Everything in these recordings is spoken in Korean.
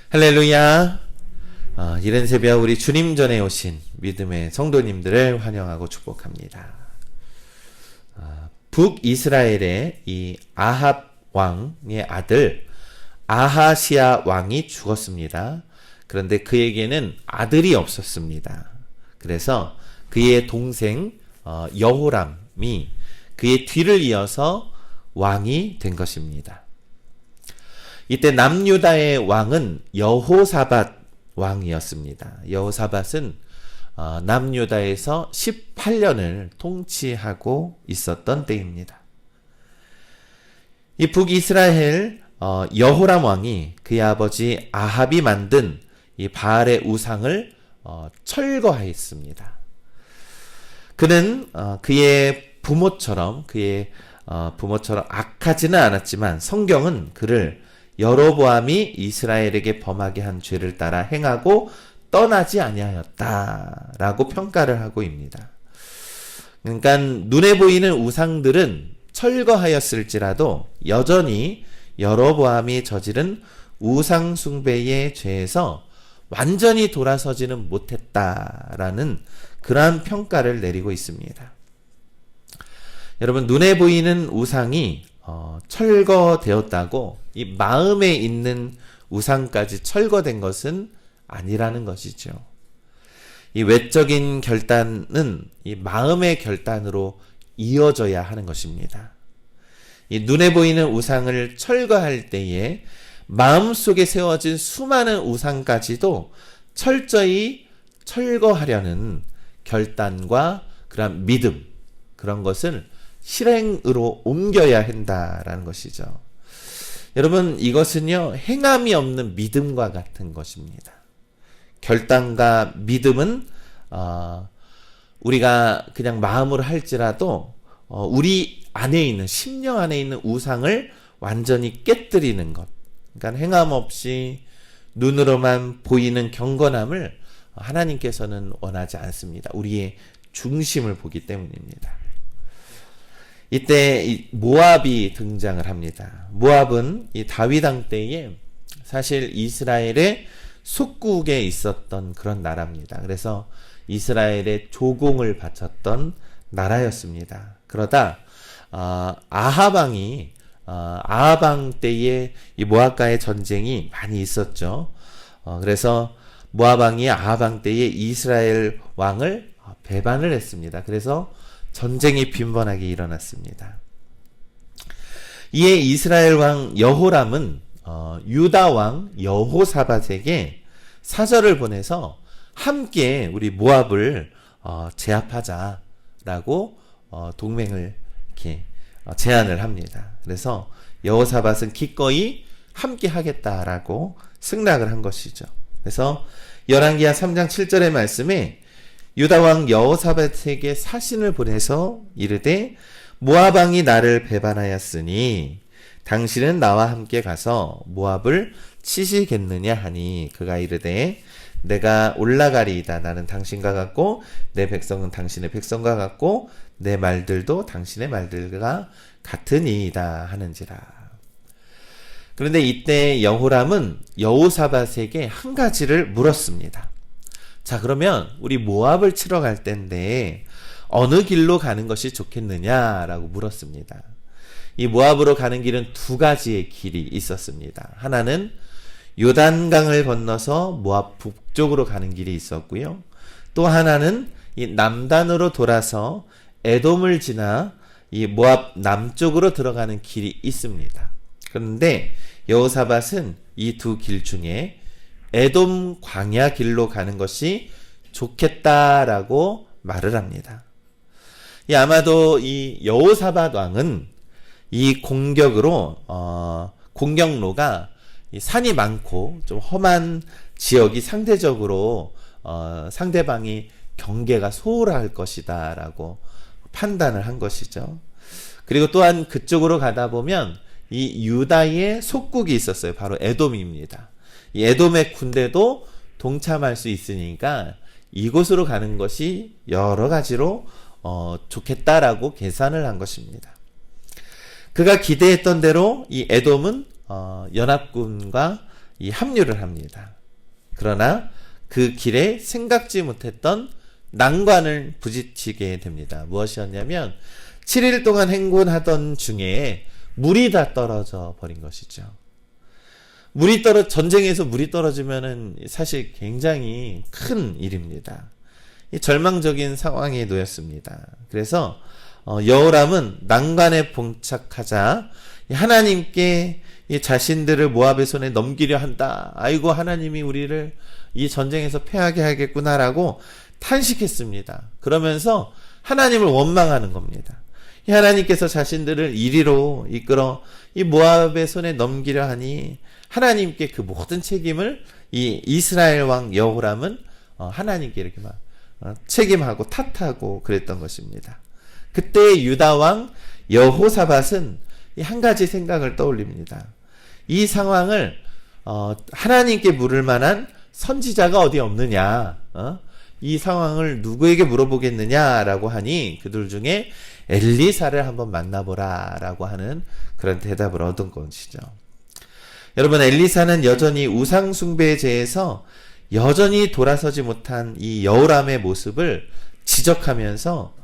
할렐루야. 이른 새벽 우리 주님 전에 오신 믿음의 성도님들을 환영하고 축복합니다. 북이스라엘의 이 아합 왕의 아들 아하시아 왕이 죽었습니다. 그런데 그에게는 아들이 없었습니다. 그래서 그의 동생 여호람이 그의 뒤를 이어서 왕이 된 것입니다. 이때 남유다의 왕은 여호사밧 왕이었습니다. 여호사밧은 남유다에서 18년을 통치하고 있었던 때입니다. 이 북이스라엘 여호람 왕이 그의 아버지 아합이 만든 이 바알의 우상을 철거하였습니다. 그는 그의 부모처럼 악하지는 않았지만 성경은 그를 여로보암이 이스라엘에게 범하게 한 죄를 따라 행하고 떠나지 아니하였다라고 평가를 하고 있습니다. 그러니까 눈에 보이는 우상들은 철거하였을지라도 여전히 여로보암이 저지른 우상 숭배의 죄에서 완전히 돌아서지는 못했다라는 그러한 평가를 내리고 있습니다. 여러분, 눈에 보이는 우상이 철거되었다고 이 마음에 있는 우상까지 철거된 것은 아니라는 것이죠. 이 외적인 결단은 이 마음의 결단으로 이어져야 하는 것입니다. 이 눈에 보이는 우상을 철거할 때에 마음속에 세워진 수많은 우상까지도 철저히 철거하려는 결단과 그런 믿음, 그런 것을 실행으로 옮겨야 한다라는 것이죠. 여러분, 이것은요, 행함이 없는 믿음과 같은 것입니다. 결단과 믿음은 우리가 그냥 마음으로 할지라도 우리 안에 있는, 심령 안에 있는 우상을 완전히 깨뜨리는 것. 그러니까 행함 없이 눈으로만 보이는 경건함을 하나님께서는 원하지 않습니다. 우리의 중심을 보기 때문입니다. 이때 이 모압이 등장을 합니다. 모압은 이 다윗 왕 때에 사실 이스라엘의 속국에 있었던 그런 나라입니다. 그래서 이스라엘의 조공을 바쳤던 나라였습니다. 그러다 아합 왕 때에 이 모압과의 전쟁이 많이 있었죠. 그래서 모압 왕이 아합 왕 때에 이스라엘 왕을 배반을 했습니다. 그래서 전쟁이 빈번하게 일어났습니다. 이에 이스라엘 왕 여호람은 유다 왕 여호사밧에게 사절을 보내서 함께 우리 모압을 제압하자라고 동맹을 이렇게 제안을 합니다. 그래서 여호사밧은 기꺼이 함께 하겠다라고 승낙을 한 것이죠. 그래서 열왕기하 3장 7절의 말씀에 유다 왕 여호사밧에게 사신을 보내서 이르되 모압 왕이 나를 배반하였으니 당신은 나와 함께 가서 모압을 치시겠느냐 하니 그가 이르되 내가 올라가리이다. 나는 당신과 같고 내 백성은 당신의 백성과 같고 내 말들도 당신의 말들과 같으니이다 하는지라. 그런데 이때 여호람은 여호사밧에게 한 가지를 물었습니다. 자, 그러면 우리 모압을 치러 갈 텐데 어느 길로 가는 것이 좋겠느냐라고 물었습니다. 이 모압으로 가는 길은 두 가지의 길이 있었습니다. 하나는 요단강을 건너서 모압 북쪽으로 가는 길이 있었고요. 또 하나는 이 남단으로 돌아서 에돔을 지나 이 모압 남쪽으로 들어가는 길이 있습니다. 그런데 여호사밧은 이 두 길 중에 에돔 광야 길로 가는 것이 좋겠다라고 말을 합니다. 아마도 이 여호사밧 왕은 이 공격로가 이 산이 많고 좀 험한 지역이 상대적으로 상대방이 경계가 소홀할 것이다라고 판단을 한 것이죠. 그리고 또한 그쪽으로 가다 보면 이 유다의 속국이 있었어요. 바로 에돔입니다. 이 에돔의 군대도 동참할 수 있으니까 이곳으로 가는 것이 여러 가지로 좋겠다라고 계산을 한 것입니다. 그가 기대했던 대로 이 에돔은 연합군과 이 합류를 합니다. 그러나 그 길에 생각지 못했던 난관을 부딪히게 됩니다. 무엇이었냐면 7일 동안 행군하던 중에 물이 다 떨어져 버린 것이죠. 전쟁에서 물이 떨어지면은 사실 굉장히 큰 일입니다. 이 절망적인 상황에 놓였습니다. 그래서 여호람은 난관에 봉착하자 하나님께 이 자신들을 모압의 손에 넘기려 한다. 아이고, 하나님이 우리를 이 전쟁에서 패하게 하겠구나라고 탄식했습니다. 그러면서 하나님을 원망하는 겁니다. 이 하나님께서 자신들을 이리로 이끌어 이 모압의 손에 넘기려 하니 하나님께 그 모든 책임을 이 이스라엘 왕 여호람은 하나님께 이렇게 막 책임하고 탓하고 그랬던 것입니다. 그때 유다 왕 여호사밧은 이 한 가지 생각을 떠올립니다. 이 상황을 하나님께 물을 만한 선지자가 어디 없느냐, 이 상황을 누구에게 물어보겠느냐라고 하니 그들 중에 엘리사를 한번 만나보라라고 하는 그런 대답을 얻은 것이죠. 여러분, 엘리사는 여전히 우상 숭배에 대해서 여전히 돌아서지 못한 이 여호람의 모습을 지적하면서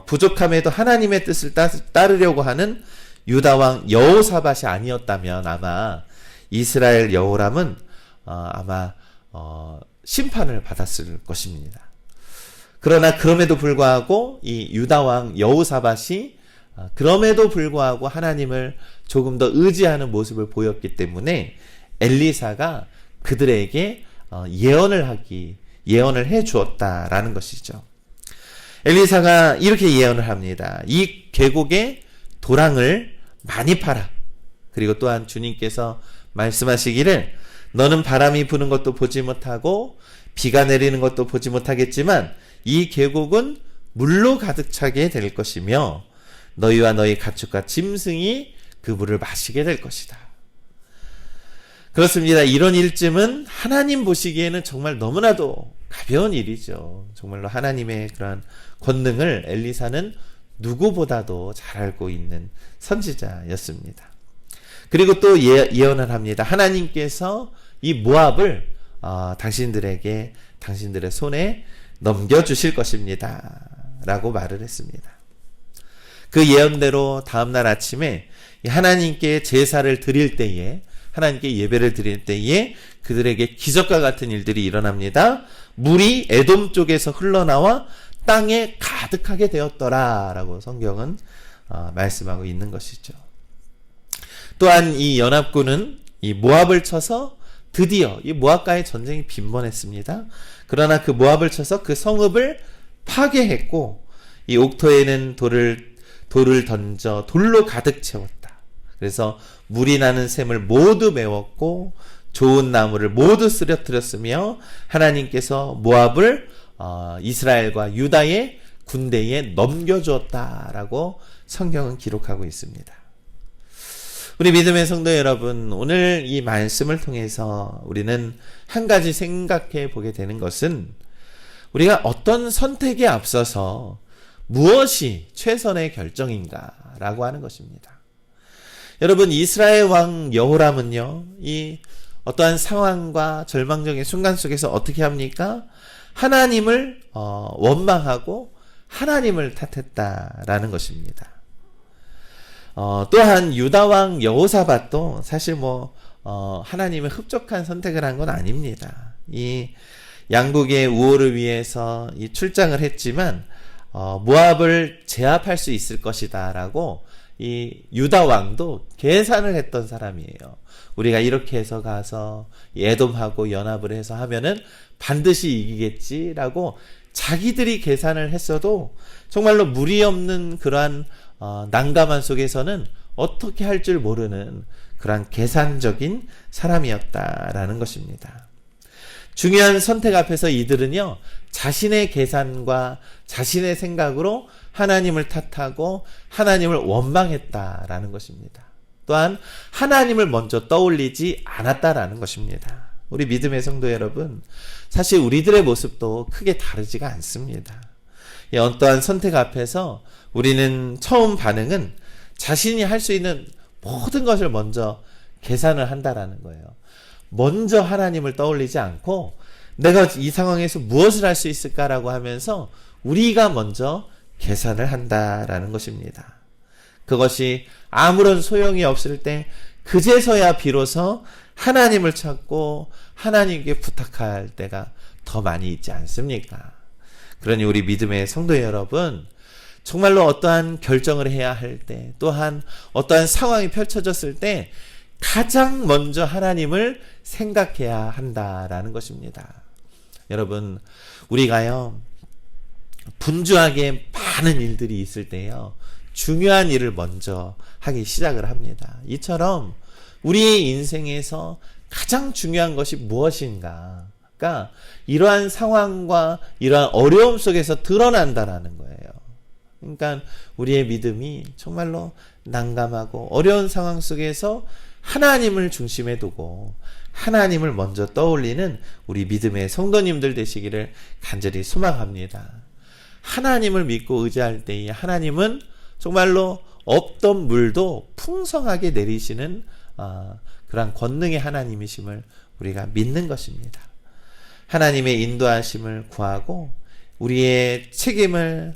부족함에도 하나님의 뜻을 따르려고 하는 유다 왕 여호사밧이 아니었다면 아마 이스라엘 여호람은 아마 심판을 받았을 것입니다. 그러나 그럼에도 불구하고 이 유다 왕 여호사밧이 그럼에도 불구하고 하나님을 조금 더 의지하는 모습을 보였기 때문에 엘리사가 그들에게 예언을 해 주었다라는 것이죠. 엘리사가 이렇게 예언을 합니다. 이 계곡에 도랑을 많이 팔아. 그리고 또한 주님께서 말씀하시기를 너는 바람이 부는 것도 보지 못하고 비가 내리는 것도 보지 못하겠지만 이 계곡은 물로 가득 차게 될 것이며 너희와 너희 가축과 짐승이 그 물을 마시게 될 것이다. 그렇습니다. 이런 일쯤은 하나님 보시기에는 정말 너무나도 가벼운 일이죠. 정말로 하나님의 그러한 권능을 엘리사는 누구보다도 잘 알고 있는 선지자였습니다. 그리고 또 예언을 합니다. 하나님께서 이 모압을 당신들의 손에 넘겨주실 것입니다. 라고 말을 했습니다. 그 예언대로 다음날 아침에 하나님께 제사를 드릴 때에, 하나님께 예배를 드릴 때에 그들에게 기적과 같은 일들이 일어납니다. 물이 에돔 쪽에서 흘러나와 땅에 가득하게 되었더라 라고 성경은 말씀하고 있는 것이죠. 또한 이 연합군은 이 모압을 쳐서 드디어 이 모압과의 전쟁이 빈번했습니다. 그러나 그 모압을 쳐서 그 성읍을 파괴했고 이 옥토에는 돌을 던져 돌로 가득 채웠다. 그래서 물이 나는 샘을 모두 메웠고 좋은 나무를 모두 쓰러뜨렸으며 하나님께서 모압을 이스라엘과 유다의 군대에 넘겨주었다라고 성경은 기록하고 있습니다. 우리 믿음의 성도 여러분, 오늘 이 말씀을 통해서 우리는 한 가지 생각해 보게 되는 것은 우리가 어떤 선택에 앞서서 무엇이 최선의 결정인가라고 하는 것입니다. 여러분, 이스라엘 왕 여호람은요, 이 어떠한 상황과 절망적인 순간 속에서 어떻게 합니까? 하나님을 원망하고 하나님을 탓했다라는 것입니다. 또한 유다 왕 여호사밧도 사실 하나님의 흡족한 선택을 한 건 아닙니다. 이 양국의 우호를 위해서 이 출장을 했지만 모압을 제압할 수 있을 것이다라고 이 유다 왕도 계산을 했던 사람이에요. 우리가 이렇게 해서 가서 에돔하고 연합을 해서 하면은 반드시 이기겠지라고 자기들이 계산을 했어도 정말로 무리 없는 그러한 난감한 속에서는 어떻게 할 줄 모르는 그러한 계산적인 사람이었다라는 것입니다. 중요한 선택 앞에서 이들은요, 자신의 계산과 자신의 생각으로 하나님을 탓하고 하나님을 원망했다라는 것입니다. 또한 하나님을 먼저 떠올리지 않았다라는 것입니다. 우리 믿음의 성도 여러분, 사실 우리들의 모습도 크게 다르지가 않습니다. 어떠한 선택 앞에서 우리는 처음 반응은 자신이 할 수 있는 모든 것을 먼저 계산을 한다라는 거예요. 먼저 하나님을 떠올리지 않고 내가 이 상황에서 무엇을 할 수 있을까라고 하면서 우리가 먼저 계산을 한다라는 것입니다. 그것이 아무런 소용이 없을 때 그제서야 비로소 하나님을 찾고 하나님께 부탁할 때가 더 많이 있지 않습니까? 그러니 우리 믿음의 성도 여러분, 정말로 어떠한 결정을 해야 할 때, 또한 어떠한 상황이 펼쳐졌을 때 가장 먼저 하나님을 생각해야 한다라는 것입니다. 여러분, 우리가요, 분주하게 많은 일들이 있을 때요, 중요한 일을 먼저 하기 시작을 합니다. 이처럼 우리의 인생에서 가장 중요한 것이 무엇인가? 그러니까 이러한 상황과 이러한 어려움 속에서 드러난다라는 거예요. 그러니까 우리의 믿음이 정말로 난감하고 어려운 상황 속에서 하나님을 중심에 두고 하나님을 먼저 떠올리는 우리 믿음의 성도님들 되시기를 간절히 소망합니다. 하나님을 믿고 의지할 때에 하나님은 정말로 없던 물도 풍성하게 내리시는 그러한 권능의 하나님이심을 우리가 믿는 것입니다. 하나님의 인도하심을 구하고 우리의 책임을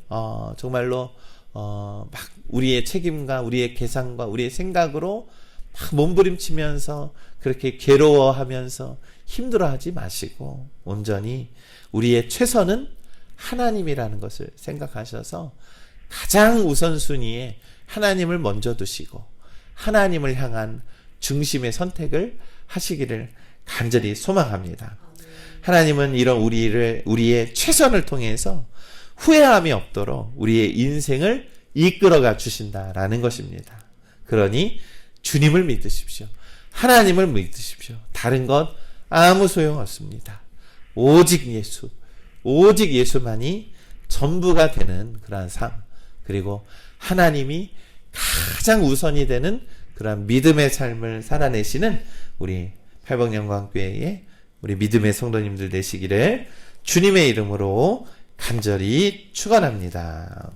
정말로 막 우리의 책임과 우리의 계산과 우리의 생각으로 막 몸부림치면서 그렇게 괴로워하면서 힘들어하지 마시고 온전히 우리의 최선은 하나님이라는 것을 생각하셔서 가장 우선순위에 하나님을 먼저 두시고 하나님을 향한 중심의 선택을 하시기를 간절히 소망합니다. 하나님은 이런 우리의 최선을 통해서 후회함이 없도록 우리의 인생을 이끌어가 주신다라는 것입니다. 그러니 주님을 믿으십시오. 하나님을 믿으십시오. 다른 것 아무 소용 없습니다. 오직 예수만이 전부가 되는 그러한 삶, 그리고 하나님이 가장 우선이 되는 그러한 믿음의 삶을 살아내시는 우리 팔복영광교회의 우리 믿음의 성도님들 되시기를 주님의 이름으로 간절히 축원합니다.